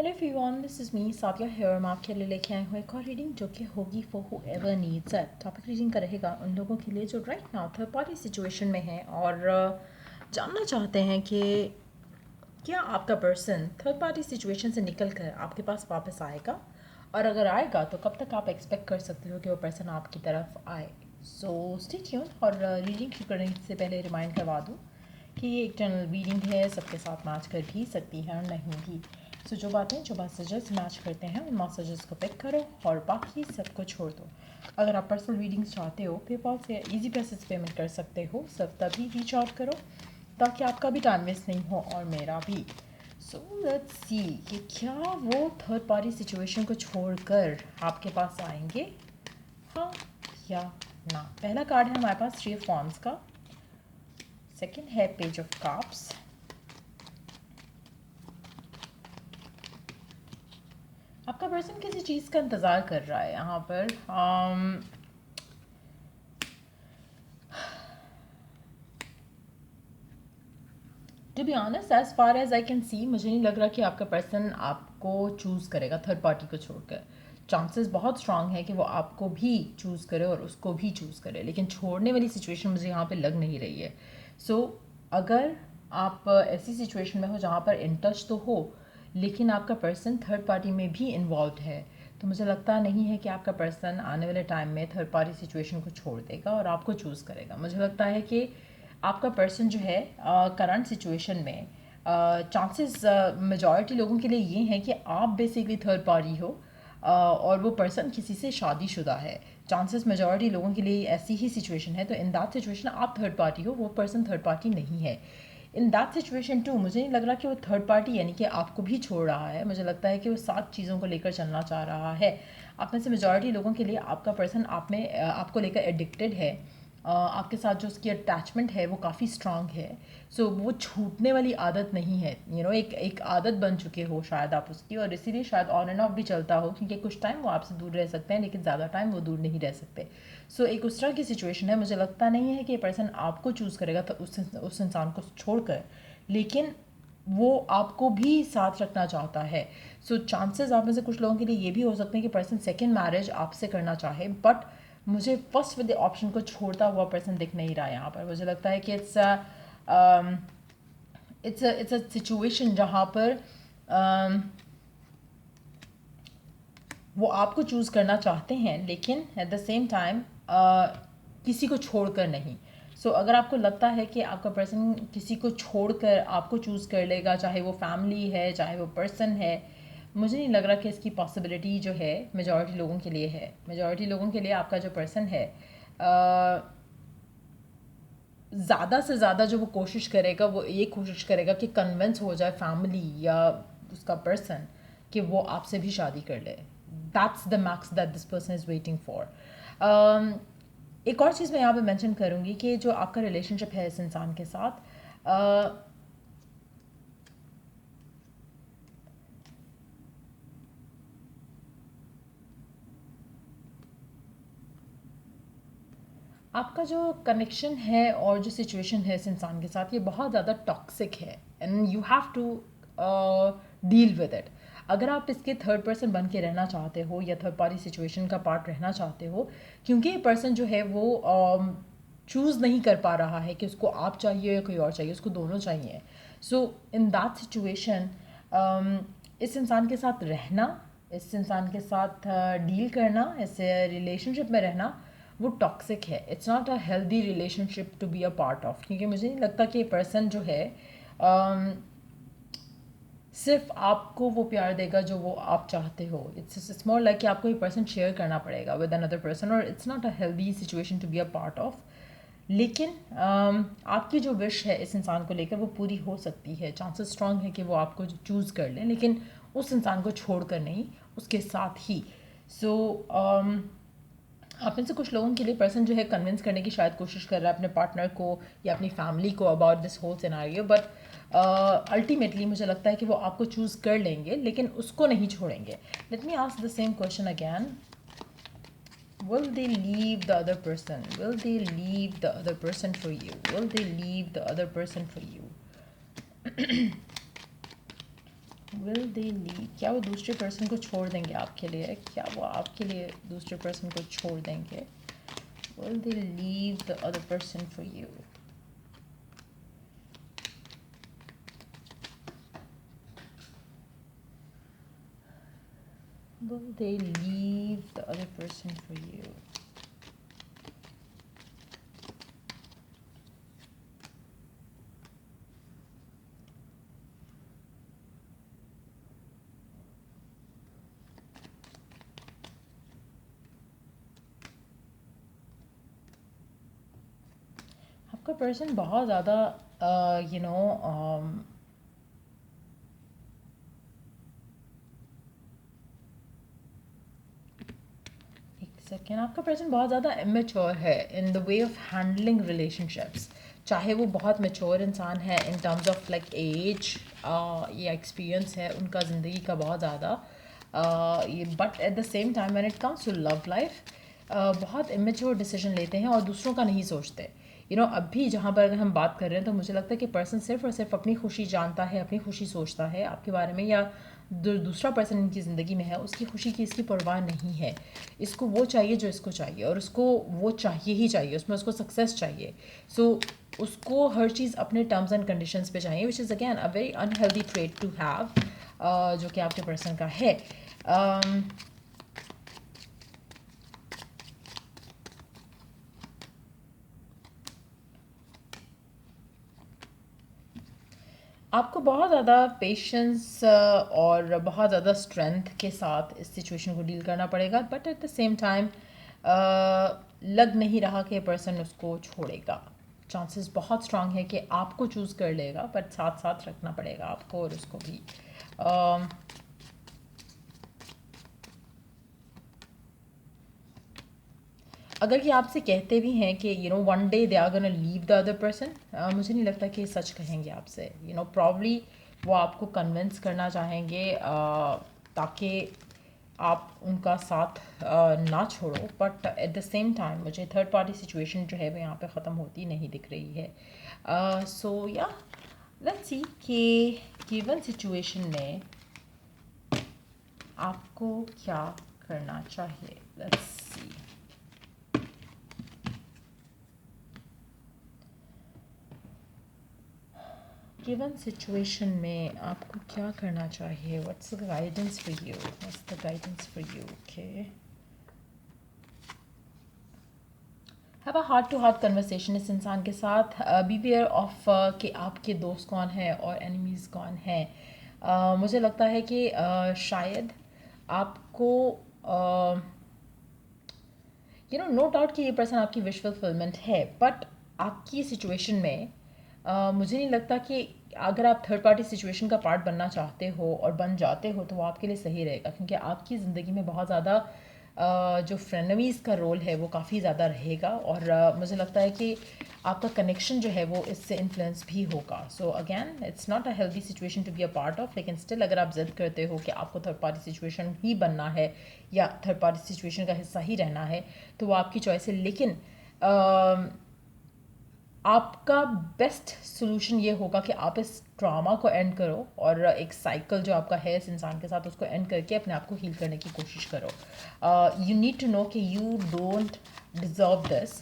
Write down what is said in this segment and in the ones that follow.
Hello everyone, this is me Sadia here. मैं आपके लिए लेके आई हूँ एक और रीडिंग जो कि होगी for whoever needs it. Topic reading का रहेगा उन लोगों के लिए जो right now third party situation में हैं और जानना चाहते हैं कि क्या आपका पर्सन थर्ड पार्टी सिचुएशन से निकल कर आपके पास वापस आएगा, और अगर आएगा तो कब तक आप एक्सपेक्ट कर सकते हो कि वो पर्सन आपकी तरफ आए। So stay tune. और रीडिंग शुरू करने से पहले रिमाइंड करवा दूँ कि ये एक जनरल रीडिंग है, सबके साथ मैच कर भी सकती है और नहीं भी। सो जो बात सजेस्ट मैच करते हैं उन मैसेजेस को पिक करो और बाकी सबको छोड़ दो। अगर आप पर्सनल रीडिंग्स चाहते हो पेपॉल से इजी पैसे पेमेंट कर सकते हो, सिर्फ तभी रीच आउट करो ताकि आपका भी टाइम वेस्ट नहीं हो और मेरा भी। सो लेट्स सी कि क्या वो थर्ड पार्टी सिचुएशन को छोड़कर आपके पास आएंगे, हाँ या ना। पहला कार्ड है हमारे पास थ्री ऑफ वॉन्ड्स का, सेकंड है पेज ऑफ कप्स, आपका पर्सन किसी चीज़ का इंतज़ार कर रहा है यहाँ पर। To be honest, as far as I can see, मुझे नहीं लग रहा कि आपका पर्सन आपको चूज़ करेगा थर्ड पार्टी को छोड़कर। चांसेस बहुत स्ट्रांग है कि वो आपको भी चूज़ करे और उसको भी चूज़ करे, लेकिन छोड़ने वाली सिचुएशन मुझे यहाँ पे लग नहीं रही है। सो अगर आप ऐसी सिचुएशन में हो जहाँ पर इन टच तो हो लेकिन आपका पर्सन थर्ड पार्टी में भी इन्वॉल्व है, तो मुझे लगता नहीं है कि आपका पर्सन आने वाले टाइम में थर्ड पार्टी सिचुएशन को छोड़ देगा और आपको चूज़ करेगा। मुझे लगता है कि आपका पर्सन जो है करंट सिचुएशन में चांसेस मेजॉरिटी लोगों के लिए ये हैं कि आप बेसिकली थर्ड पार्टी हो और वो पर्सन किसी से शादीशुदा है। चांसेस मेजॉरिटी लोगों के लिए ऐसी ही सिचुएशन है, तो इन दैट सिचुएशन आप थर्ड पार्टी हो, वो पर्सन थर्ड पार्टी नहीं है। इन दैट सिचुएशन टू मुझे नहीं लग रहा कि वो थर्ड पार्टी यानी कि आपको भी छोड़ रहा है। मुझे लगता है कि वो सात चीज़ों को लेकर चलना चाह रहा है। आप में से मेजॉरिटी लोगों के लिए आपका पर्सन आपको लेकर एडिक्टेड है। आपके साथ जो उसकी अटैचमेंट है वो काफ़ी स्ट्रांग है। सो वो छूटने वाली आदत नहीं है। एक एक आदत बन चुके हो शायद आप उसकी, और इसीलिए शायद ऑन एंड ऑफ भी चलता हो, क्योंकि कुछ टाइम वो आपसे दूर रह सकते हैं लेकिन ज़्यादा टाइम वो दूर नहीं रह सकते। सो एक उस तरह की सिचुएशन है। मुझे लगता नहीं है कि ये पर्सन आपको चूज़ करेगा तो उस इंसान को छोड़कर, लेकिन वो आपको भी साथ रखना चाहता है। सो चांसेस आप में से कुछ लोगों के लिए ये भी हो सकते हैं कि पर्सन सेकेंड मैरिज आपसे करना चाहे, बट मुझे फर्स्ट वाले ऑप्शन को छोड़ता हुआ पर्सन दिख नहीं रहा है यहाँ पर। मुझे लगता है कि इट्स अ सिचुएशन जहाँ पर वो आपको चूज़ करना चाहते हैं लेकिन एट द सेम टाइम किसी को छोड़कर नहीं। अगर आपको लगता है कि आपका पर्सन किसी को छोड़कर आपको चूज़ कर लेगा, चाहे वो फैमिली है चाहे वो पर्सन है, मुझे नहीं लग रहा कि इसकी पॉसिबिलिटी जो है मेजॉरिटी लोगों के लिए है। मेजॉरिटी लोगों के लिए आपका जो पर्सन है ज़्यादा से ज़्यादा जो वो कोशिश करेगा वो ये कोशिश करेगा कि कन्विंस हो जाए फैमिली या उसका पर्सन कि वो आपसे भी शादी कर ले। That's the max that this person is waiting for. एक और चीज़ मैं यहाँ पे मेंशन करूँगी कि जो आपका रिलेशनशिप है इस इंसान के साथ, आपका जो कनेक्शन है और जो सिचुएशन है इस इंसान के साथ, ये बहुत ज़्यादा टॉक्सिक है and you have to deal with it. अगर आप इसके थर्ड पर्सन बन के रहना चाहते हो या थर्ड पार्टी सिचुएशन का पार्ट रहना चाहते हो, क्योंकि ये पर्सन जो है वो चूज़ नहीं कर पा रहा है कि उसको आप चाहिए या कोई और चाहिए, उसको दोनों चाहिए। सो इन दैट सिचुएशन इस इंसान के साथ रहना, इस इंसान के साथ डील करना, इस रिलेशनशिप में रहना वो टॉक्सिक है। It's not a healthy relationship to be a part of, क्योंकि मुझे नहीं लगता कि ये पर्सन जो है सिर्फ आपको वो प्यार देगा जो वो आप चाहते हो। इट्स मोर लाइक कि आपको ये पर्सन शेयर करना पड़ेगा विद अनदर पर्सन, और it's not a healthy situation to be a part of. लेकिन आपकी जो विश है इस इंसान को लेकर वो पूरी हो सकती है। चांसेस स्ट्रांग है कि वो आपको चूज़ कर लें, लेकिन उस इंसान को छोड़ कर नहीं, उसके साथ ही। सो आप में से कुछ लोगों के लिए पर्सन जो है कन्विंस करने की शायद कोशिश कर रहा है अपने पार्टनर को या अपनी फैमिली को about this whole scenario, but ultimately मुझे लगता है कि वो आपको चूज़ कर लेंगे लेकिन उसको नहीं छोड़ेंगे। Let me ask the same question again, will they leave the other person? Will they leave the other person for you? Will they leave the other person for you? Will they leave, क्या वो दूसरे person को छोड़ देंगे आपके लिए, क्या वो आपके लिए दूसरे पर्सन को छोड़ देंगे? Will they leave the other person for you? Will they leave the other person for you? आपका पर्सन बहुत ज़्यादा यू नो एक सेकेंड, आपका पर्सन बहुत ज़्यादा इमेच्योर है in the way of handling relationships. चाहे वो बहुत मेच्योर इंसान है in terms of like age या एक्सपीरियंस है उनका ज़िंदगी का बहुत ज़्यादा, but at the same time when it comes to love life बहुत इमेच्योर डिसीजन लेते हैं और दूसरों का नहीं सोचते। अभी जहाँ पर अगर हम बात कर रहे हैं तो मुझे लगता है कि पर्सन सिर्फ और सिर्फ अपनी खुशी जानता है, अपनी खुशी सोचता है आपके बारे में, या दूसरा पर्सन इनकी ज़िंदगी में है उसकी खुशी की इसकी परवाह नहीं है। इसको वो चाहिए जो इसको चाहिए, और उसको वो चाहिए ही चाहिए, उसमें उसको सक्सेस चाहिए। सो उसको हर चीज़ अपने टर्म्स एंड कंडीशंस पे चाहिए, which is again a very unhealthy trait to have, जो कि आपके पर्सन का है। आपको बहुत ज़्यादा पेशेंस और बहुत ज़्यादा स्ट्रेंथ के साथ इस सिचुएशन को डील करना पड़ेगा, but at the same time लग नहीं रहा कि पर्सन उसको छोड़ेगा। चांसेस बहुत स्ट्रांग है कि आपको चूज़ कर लेगा, बट साथ साथ रखना पड़ेगा आपको और उसको भी। अगर कि आपसे कहते भी हैं कि one day they are gonna leave the other person, मुझे नहीं लगता कि सच कहेंगे आपसे। प्रॉब्ली वो आपको कन्विंस करना चाहेंगे ताकि आप उनका साथ ना छोड़ो, but at the same time मुझे थर्ड पार्टी सिचुएशन जो है वो यहाँ पे ख़त्म होती नहीं दिख रही है। सो या लेट्स सी कि गिवन सिचुएशन में आपको क्या करना चाहिए। Let's see. गिवन सिचुएशन में आपको क्या करना चाहिए? What's the guidance for you? What's the guidance for you? Okay, have a heart to heart conversation इस इंसान के साथ। बी वेयर ऑफ कि आपके दोस्त कौन है और एनिमीज़ कौन हैं। मुझे लगता है कि शायद आपको नो डाउट कि ये पर्सन आपकी विश फुलफिलमेंट है, बट आपकी सिचुएशन में मुझे नहीं लगता कि अगर आप थर्ड पार्टी सिचुएशन का पार्ट बनना चाहते हो और बन जाते हो तो वो आपके लिए सही रहेगा, क्योंकि आपकी ज़िंदगी में बहुत ज़्यादा जो फ्रेनेमीज़ का रोल है वो काफ़ी ज़्यादा रहेगा, और मुझे लगता है कि आपका कनेक्शन जो है वो इससे इन्फ्लुएंस भी होगा। So again it's not a healthy situation to be a part of, लेकिन स्टिल अगर आप जिद करते हो कि आपको थर्ड पार्टी सिचुएशन ही बनना है या थर्ड पार्टी सिचुएशन का हिस्सा ही रहना है तो वो आपकी चॉइस है। लेकिन आपका बेस्ट सोल्यूशन ये होगा कि आप इस ड्रामा को एंड करो और एक साइकिल जो आपका है इस इंसान के साथ उसको एंड करके अपने आप को हील करने की कोशिश करो। यू नीड टू नो कि यू डोंट डिज़र्व दिस,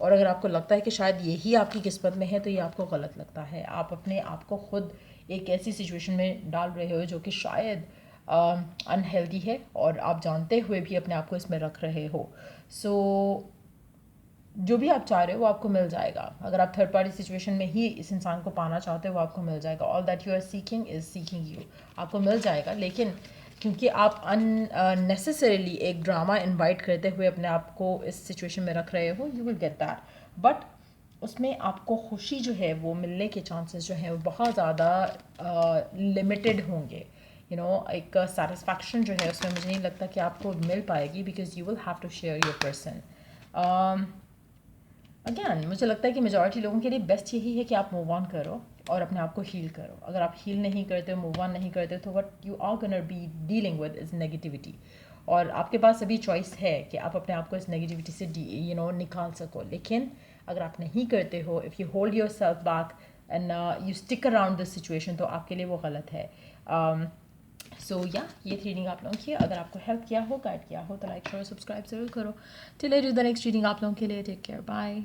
और अगर आपको लगता है कि शायद यही आपकी किस्मत में है तो ये आपको गलत लगता है। आप अपने आप को खुद एक ऐसी सिचुएशन में डाल रहे हो जो कि शायद अनहेल्दी है, और आप जानते हुए भी अपने आप को इसमें रख रहे हो। सो जो भी आप चाह रहे हो वो आपको मिल जाएगा। अगर आप थर्ड पार्टी सिचुएशन में ही इस इंसान को पाना चाहते हो वो आपको मिल जाएगा। All that you are seeking is seeking you, आपको मिल जाएगा। लेकिन क्योंकि आप अननेसेसरीली एक ड्रामा इनवाइट करते हुए अपने आप को इस सिचुएशन में रख रहे हो, you will get that, but उसमें आपको खुशी जो है वो मिलने के चांसेस जो हैं वो बहुत ज़्यादा लिमिटेड होंगे। एक सेटिस्फैक्शन जो है उसमें मुझे नहीं लगता कि आपको मिल पाएगी, because you will have to share your person. Again मुझे लगता है कि मेजॉरिटी लोगों के लिए बेस्ट यही है कि आप मूव ऑन करो और अपने आप को हील करो। अगर आप हील नहीं करते, मूव ऑन नहीं करते, तो what you are gonna be dealing with is negativity, और आपके पास अभी चॉइस है कि आप अपने आप को इस नेगेटिविटी से निकाल सको। लेकिन अगर आप नहीं करते हो, if you hold your self back and you stick around this situation, तो आपके लिए वो गलत है। सो या ये रीडिंग आप लोगों की है। अगर आपको हेल्प किया हो, गाइड किया हो तो लाइक शेयर सब्सक्राइब ज़रूर करो। Till I do the next reading आप लोगों के लिए टेक केयर, बाय।